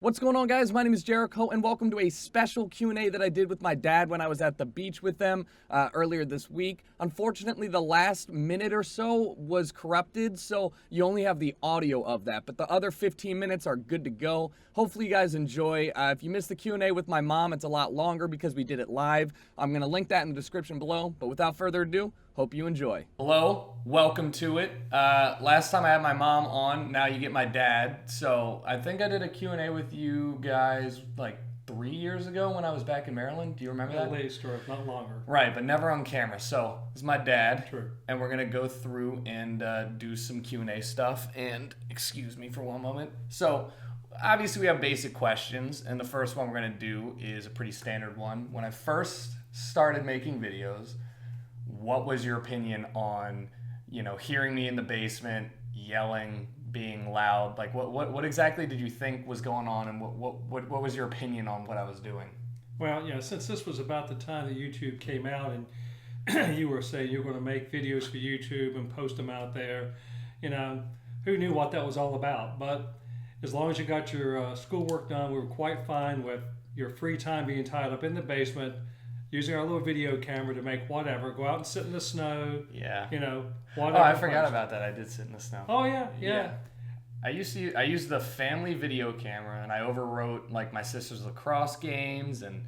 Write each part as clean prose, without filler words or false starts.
What's going on, guys? My name is Jericho, and welcome to a special Q&A that I did with my dad when I was at the beach with them earlier this week. Unfortunately, the last minute or so was corrupted, so you only have the audio of that, but the other 15 minutes are good to go. Hopefully you guys enjoy. If you missed the Q&A with my mom, it's a lot longer because we did it live. I'm going to link that in the description below, but without further ado, hope you enjoy. Hello, welcome to it. Last time I had my mom on, now you get my dad. So I think I did a Q&A with you guys like 3 years ago when I was back in Maryland. Do you remember that? At least, or if not longer. Right, but never on camera. So this is my dad. True. And we're gonna go through and do some Q&A stuff. And excuse me for one moment. So obviously we have basic questions, and the first one we're gonna do is a pretty standard one. When I first started making videos, what was your opinion on, hearing me in the basement, yelling, being loud? Like, what exactly did you think was going on, and what was your opinion on what I was doing? Well, since this was about the time that YouTube came out, and you were saying you were going to make videos for YouTube and post them out there, who knew what that was all about? But as long as you got your schoolwork done, we were quite fine with your free time being tied up in the basement, using our little video camera to make whatever, go out and sit in the snow. Yeah. Whatever. Oh, I forgot about that. I did sit in the snow. Oh, yeah. I used the family video camera, and I overwrote like my sister's lacrosse games and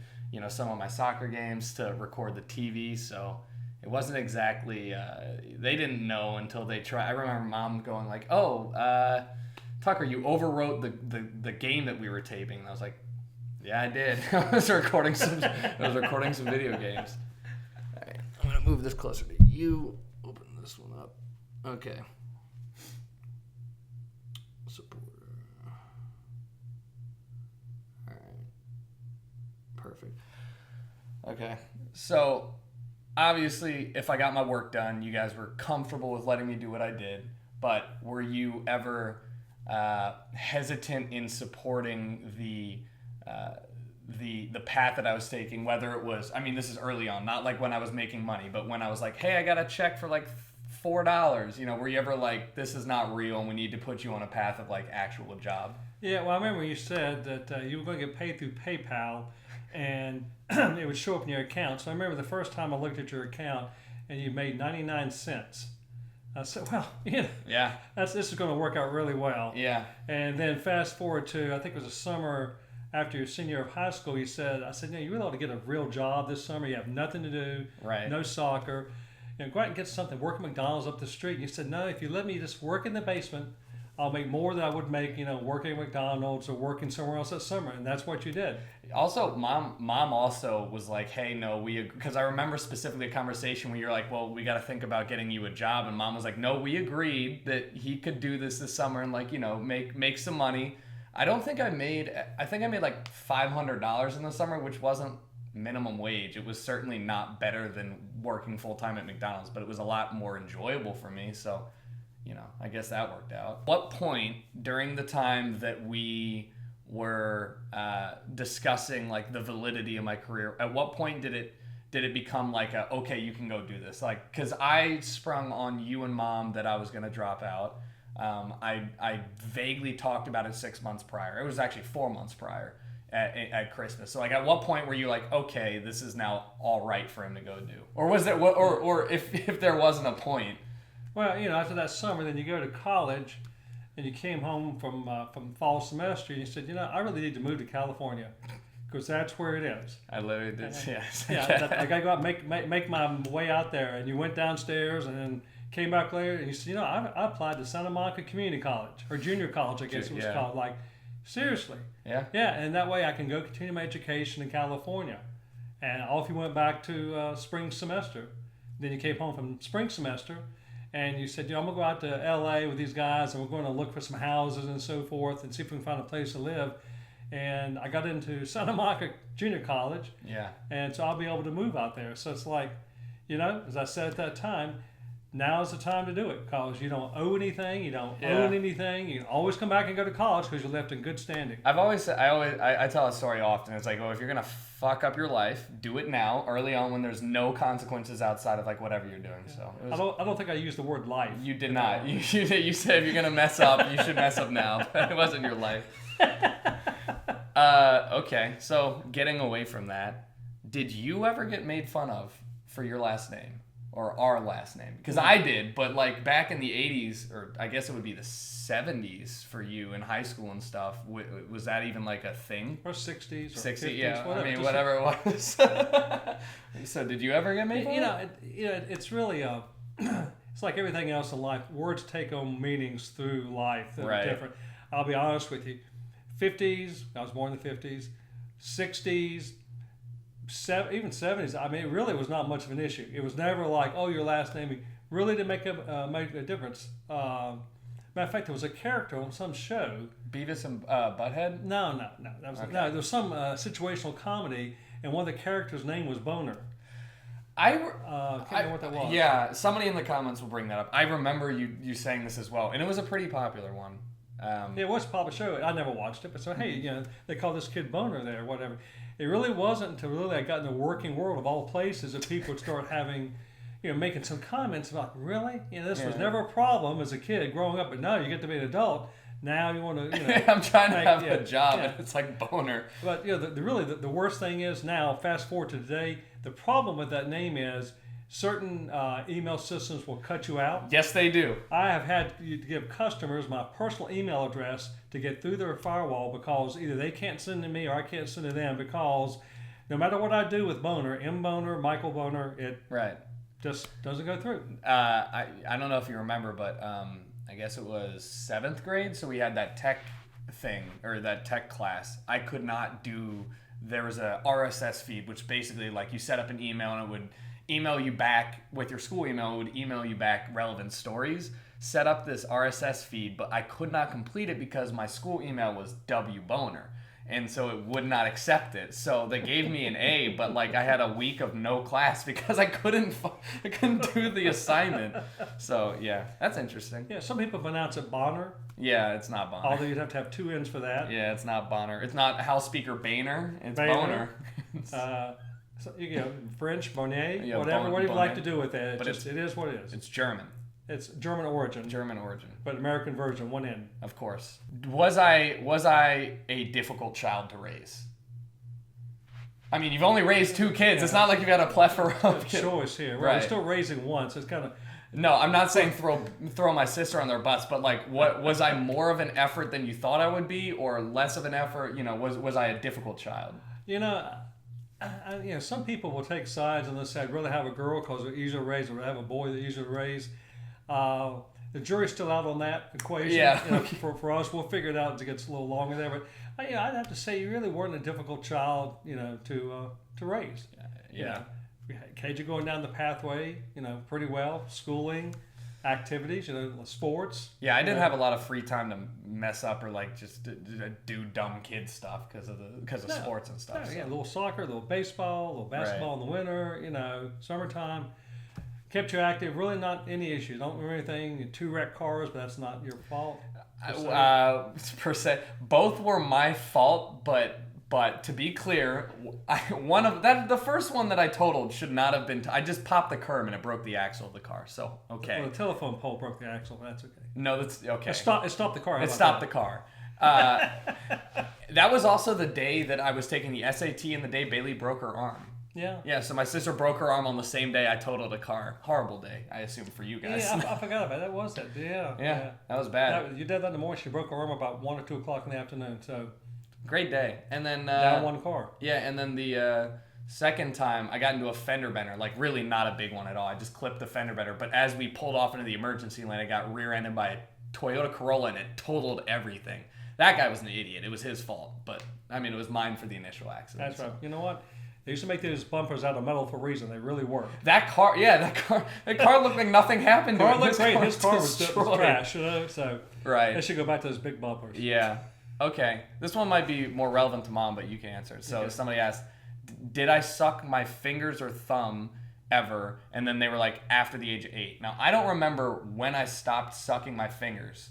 some of my soccer games to record the TV. So it wasn't exactly they didn't know until they tried. I remember mom going like, "Oh, Tucker, you overwrote the game that we were taping." And I was like, "Yeah, I did." I was recording some video games. All right, I'm gonna move this closer to you. Open this one up. Okay. Supporter. All right. Perfect. Okay. So obviously, if I got my work done, you guys were comfortable with letting me do what I did. But were you ever hesitant in supporting the path that I was taking, whether it was, this is early on, not like when I was making money, but when I was like, hey, I got a check for like $4, were you ever like, this is not real and we need to put you on a path of like actual job? Yeah, well, I remember you said that you were going to get paid through PayPal and it would show up in your account. So I remember the first time I looked at your account and you made 99 cents. I said, well, yeah, this is going to work out really well. Yeah. And then fast forward to, I think it was a summer after your senior year of high school, I said, you really ought to get a real job this summer. You have nothing to do, right? No soccer. Go out and get something, work at McDonald's up the street. And you said, no, if you let me just work in the basement, I'll make more than I would make, working at McDonald's or working somewhere else that summer. And that's what you did. Also, mom also was like, hey, no, because I remember specifically a conversation where you're like, well, we got to think about getting you a job. And mom was like, no, we agreed that he could do this summer and like, make some money. I think I made like $500 in the summer, which wasn't minimum wage. It was certainly not better than working full-time at McDonald's, but it was a lot more enjoyable for me. So, I guess that worked out. What point during the time that we were discussing like the validity of my career, at what point did it become like okay, you can go do this? Like, because I sprung on you and mom that I was going to drop out. I vaguely talked about it 6 months prior. It was actually 4 months prior at Christmas. So like, at what point were you like, okay, this is now all right for him to go do? Or was there, or if there wasn't a point? Well, after that summer, then you go to college, and you came home from fall semester, and you said, I really need to move to California, because that's where it is. I literally did. Yes. Yeah. I got to go out and make my way out there. And you went downstairs, and then came back later, and you said, I applied to Santa Monica Community College, or junior college, I guess it was called. Like, seriously. Yeah. Yeah, and that way I can go continue my education in California. And off you went back to spring semester. Then you came home from spring semester, and you said, I'm going to go out to LA with these guys, and we're going to look for some houses and so forth, and see if we can find a place to live. And I got into Santa Monica Junior College. Yeah. And so I'll be able to move out there. So it's like, as I said at that time, now's the time to do it, because you don't owe anything, you don't own anything. You can always come back and go to college because you're left in good standing. I've always said, I tell a story often. It's like, if you're gonna fuck up your life, do it now, early on, when there's no consequences outside of like whatever you're doing. Yeah. So I don't think I used the word life. You did not. You said if you're gonna mess up, you should mess up now. It wasn't your life. Okay, so getting away from that, did you ever get made fun of for your last name? Or our last name? Because I did, but like back in the 80s, or I guess it would be the 70s for you in high school and stuff, was that even like a thing? Or 60s or 60s, 50s, yeah. whatever. I mean, whatever it was. So did you ever get made fun of? It's really it's like everything else in life. Words take on meanings through life that are different. I'll be honest with you. 50s, I was born in the 50s. 60s, even 70s. I mean, it really was not much of an issue. It was never like, oh, your last name really didn't make a difference. Matter of fact, there was a character on some show. Beavis and Butthead? No. That was there was some situational comedy, and one of the characters' name was Boner. I can't remember what that was. Yeah, somebody in the comments will bring that up. I remember you saying this as well, and it was a pretty popular one. It was a popular show. I never watched it, but so hey, they call this kid Boner there or whatever. It really wasn't until really I got in the working world of all places that people would start having, making some comments about, really? This was never a problem as a kid growing up, but now you get to be an adult. Now you want to, I'm trying to have a job, and it's like Boner. But the worst thing is now, fast forward to today, the problem with that name is certain email systems will cut you out. Yes, they do. I have had to give customers my personal email address to get through their firewall because either they can't send to me or I can't send to them because no matter what I do with Boner, M. Boner, Michael Boner, it just doesn't go through. I don't know if you remember, but I guess it was 7th grade, so we had that tech thing, or that tech class. I could not do, there was a RSS feed, which basically like you set up an email and it would email you back with your school email. It would email you back relevant stories. Set up this RSS feed, but I could not complete it because my school email was wboner, and so it would not accept it. So they gave me an A, but like I had a week of no class because I couldn't do the assignment. So yeah, that's interesting. Yeah, some people pronounce it Bonner. Yeah, it's not Bonner. Although you'd have to have 2 N's for that. Yeah, it's not Bonner. It's not House Speaker Boehner. It's Boner. So, French, Bonnet, Yeah, whatever you Bonnet. like to do with it. But it is what it is. It's German. It's German origin. German origin. But American version, 1 N. Of course. Was I a difficult child to raise? I mean, you've only raised 2 kids. Yeah. It's not like you've got a plethora of kids. Choice here. Well, right. We're still raising one, so it's kind of... No, I'm not saying throw my sister on their butts, but like, what was I more of an effort than you thought I would be, or less of an effort? Was I a difficult child? Some people will take sides and they'll say, I'd rather have a girl because they're easier to raise, or have a boy that's easier to raise. The jury's still out on that equation. Yeah. For us, we'll figure it out as it gets a little longer there. But I'd have to say you really weren't a difficult child, to raise. Yeah. KJ going down the pathway, pretty well. Schooling, activities, sports. Yeah, I didn't have a lot of free time to mess up or like just do dumb kid stuff because of sports and stuff. Yeah, a little soccer, a little baseball, a little basketball in the winter. Summertime. Kept you active. Really not any issues. Don't remember anything. 2 wrecked cars, but that's not your fault. Per se, both were my fault, but to be clear, the first one that I totaled should not have been. I just popped the curb and it broke the axle of the car. So okay. Well, the telephone pole broke the axle. But that's okay. No, that's okay. It stopped the car. It stopped the car. That was also the day that I was taking the SAT and the day Bailey broke her arm. Yeah. Yeah, so my sister broke her arm on the same day I totaled a car. Horrible day, I assume, for you guys. Yeah, I forgot about that. That was that. Yeah, that was bad. You did that in the morning. She broke her arm about 1 or 2 o'clock in the afternoon. So great day. And then down 1 car. Yeah, and then the second time I got into a fender bender, like really not a big one at all. I just clipped the fender bender. But as we pulled off into the emergency lane, I got rear-ended by a Toyota Corolla and it totaled everything. That guy was an idiot. It was his fault. But I mean, it was mine for the initial accident. That's right. You know what? They used to make those bumpers out of metal for a reason. They really were. That car looked like nothing happened to it. Looked great. His car was trash. So right. They should go back to those big bumpers. Yeah. Okay. This one might be more relevant to Mom, but you can answer it. So Somebody asked, did I suck my fingers or thumb ever? And then they were like, after the age of 8. Now, I don't remember when I stopped sucking my fingers.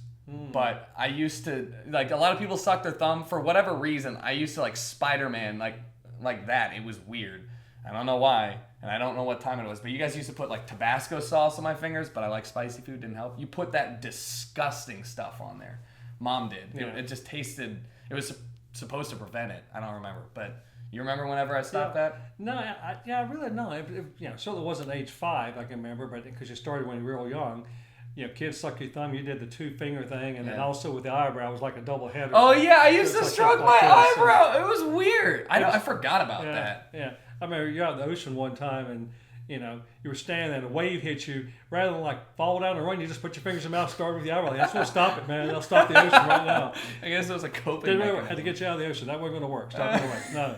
But I used to, like, a lot of people suck their thumb. For whatever reason, I used to, like, Spider-Man, like that. It was weird. I don't know why, and I don't know what time it was, but you guys used to put like Tabasco sauce on my fingers, but I like spicy food, didn't help. You put that disgusting stuff on there. Mom did. Yeah. It just tasted, it was supposed to prevent it. I don't remember, but you remember whenever I stopped that? No, I really no. Certainly wasn't age 5. I can remember, but because you started when you were real young. Kids suck your thumb. You did the 2-finger thing, and then also with the eyebrow, it was like a double header. Oh yeah, I used to stroke my eyebrow. It was weird. I forgot about that. Yeah, I remember you were out in the ocean one time, and you were standing there, and a wave hit you. Rather than like fall down and run, you just put your fingers in your mouth, start with the eyebrow. That's what stop it, man. They'll stop the ocean right now. I guess it was a coping mechanism. Had to get you out of the ocean. That wasn't going to work. Stop it away. No.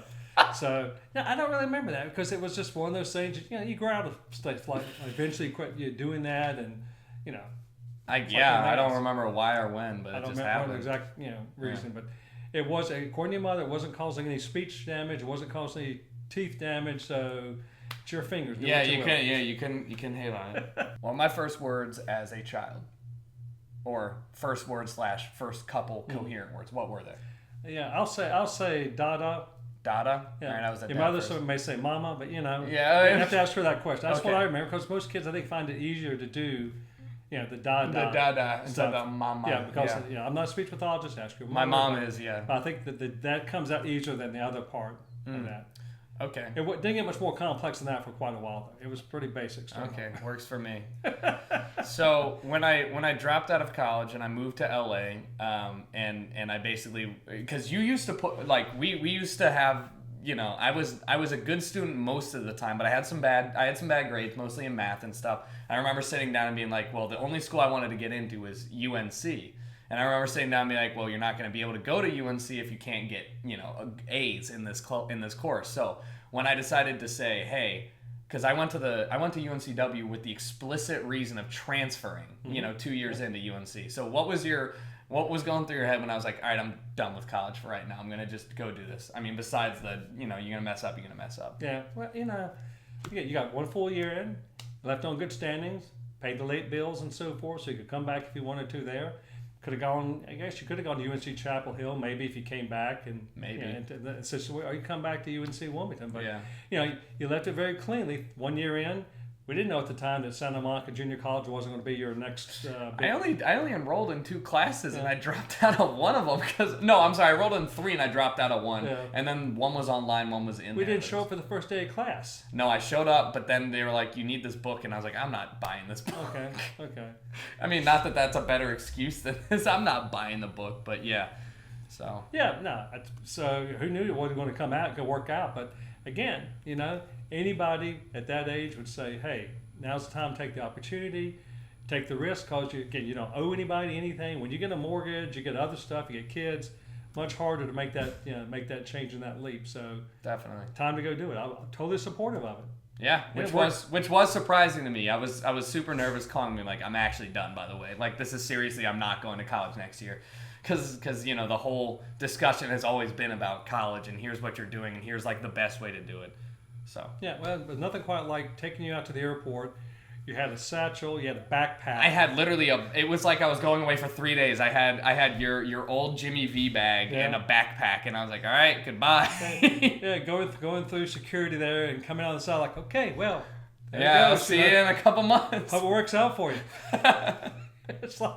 So I don't really remember that because it was just one of those things. You grow out of stage flight. Eventually, quit doing that, and I don't remember why or when, but it just happened. I don't remember the exact reason, but it was according to your mother, it wasn't causing any speech damage, it wasn't causing any teeth damage, so it's your fingers. You can hate on it. Well, my first words as a child, or first words / first couple coherent words, what were they? Yeah, I'll say Dada. Dada? Yeah. All right, I was at your mother may say Mama, but you have to ask her that question. That's what I remember because most kids I think find it easier to do. The Dada. The Dada instead of Mama. Yeah, because I'm not a speech pathologist. Ask her. My mom is, yeah. But I think that comes out easier than the other part of that. Okay. It didn't get much more complex than that for quite a while, though. It was pretty basic stuff. Okay, works for me. So when I dropped out of college and I moved to LA, and I basically, because you used to put we used to have. I was a good student most of the time, but I had some bad grades, mostly in math and stuff. I remember sitting down and being like, well, the only school I wanted to get into was UNC. And I remember sitting down and being like, well, you're not going to be able to go to UNC if you can't get, A's in this course. So when I decided to say, hey, because I went to UNCW with the explicit reason of transferring, 2 years into UNC. So what was going through your head when I was like, all right, I'm done with college for right now. I'm going to just go do this. I mean, besides you're going to mess up, you're going to mess up. Yeah. Well, you got 1 full year in, left on good standings, paid the late bills and so forth, so you could come back if you wanted to there. Could have gone, I guess you could have gone to UNC Chapel Hill maybe if you came back and maybe or you come back to UNC Wilmington. But you left it very cleanly. 1 year in, we didn't know at the time that Santa Monica Junior College wasn't going to be your next. I only enrolled in 2 classes and I dropped out of one of them I enrolled in 3 and I dropped out of 1, and then 1 was online, 1 was in. We didn't show up for the first day of class. No, I showed up, but then they were like, "You need this book," and I was like, "I'm not buying this book." Okay. I mean, not that that's a better excuse than this. I'm not buying the book, but yeah. So. Yeah, no. So who knew it wasn't going to come out and go work out? But again, anybody at that age would say, hey, now's the time to take the opportunity, take the risk, because you don't owe anybody anything. When you get a mortgage, you get other stuff, you get kids, much harder to make that change and that leap. So definitely time to go do it. I'm totally supportive of it. Yeah, which was surprising to me. I was super nervous calling me like, I'm actually done, by the way. Like, this is seriously, I'm not going to college next year. Because the whole discussion has always been about college and here's what you're doing and here's like the best way to do it. So yeah, well, there's nothing quite like taking you out to the airport. You had a satchel, you had a backpack. I had literally it was like I was going away for 3 days. I had your old Jimmy V bag and a backpack, and I was like, all right, goodbye. Yeah, going through security there and coming out the side like, okay, well, I'll see you in a couple months. Hope it works out for you. It's like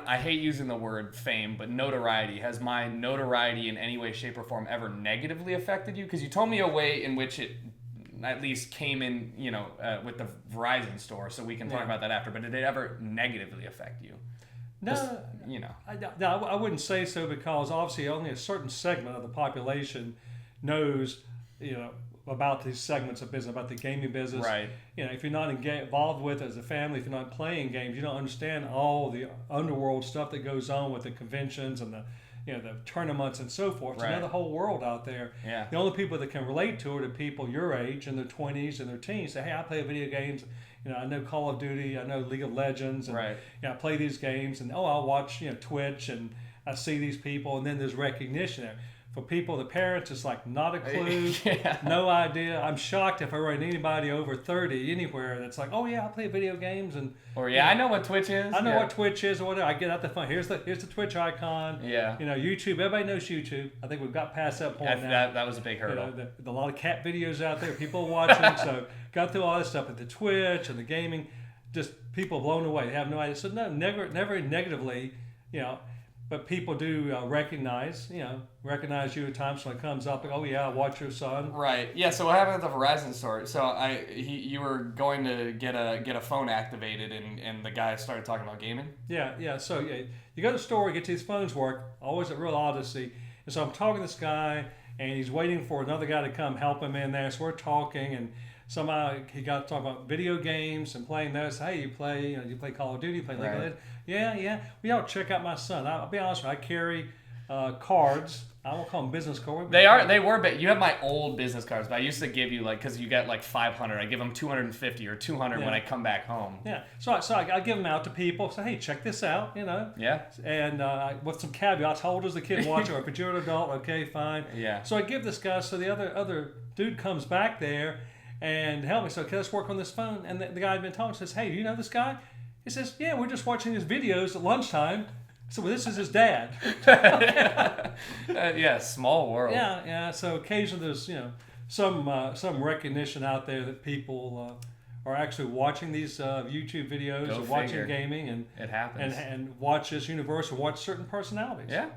I hate using the word fame, but notoriety. Has my notoriety in any way, shape, or form ever negatively affected you? Because you told me a way in which it at least came in, with the Verizon store, so we can talk about that after. But did it ever negatively affect you? No, I wouldn't say so, because obviously only a certain segment of the population knows, about these segments of business, about the gaming business. Right. If you're not involved with it as a family, if you're not playing games, you don't understand all the underworld stuff that goes on with the conventions and the tournaments and so forth. It's another whole world out there. Yeah. The only people that can relate to it are people your age in their 20s and their teens. Say, hey, I play video games. I know Call of Duty. I know League of Legends. And, I play these games. And, I'll watch, Twitch, and I see these people. And then there's recognition there. For people, the parents, it's like not a clue, no idea. I'm shocked if I run anybody over 30 anywhere that's like, oh yeah, I play video games I know what Twitch is. I know what Twitch is or whatever. I get out the phone. Here's the Twitch icon. Yeah. YouTube. Everybody knows YouTube. I think we've got past that point now. That was a big hurdle. A lot of cat videos out there. People watching. So got through all this stuff at the Twitch and the gaming. Just people blown away. They have no idea. So no, never negatively. but people do recognize you at times when it comes up. Like, oh yeah, watch your son. Right. Yeah. So what happened at the Verizon store? So you were going to get a phone activated, and the guy started talking about gaming. Yeah. So yeah, you go to the store, get these phones work. Always a real odyssey. And so I'm talking to this guy, and he's waiting for another guy to come help him in there. So we're talking, and somehow he got to talk about video games and playing those. Hey, you play Call of Duty, you play League of Legends? Yeah. We ought to check out my son. I'll be honest with you, I carry cards. I won't call them business cards. They were big. You have my old business cards, but I used to give you because you get 500. I give them 250 or 200 when I come back home. Yeah. So I give them out to people. Say, hey, check this out. Yeah. And with some caveats, how old is the kid watching? Or if you're an adult, okay, fine. Yeah. So I give this guy. So the other dude comes back there and help me. So can let's work on this phone. And the guy I'd been talking says, hey, do you know this guy? He says, yeah, we're just watching his videos at lunchtime. So this is his dad. Yeah, small world. Yeah. So occasionally there's some recognition out there that people are actually watching these YouTube videos or watching gaming and it happens and watch this universe or watch certain personalities. Yeah.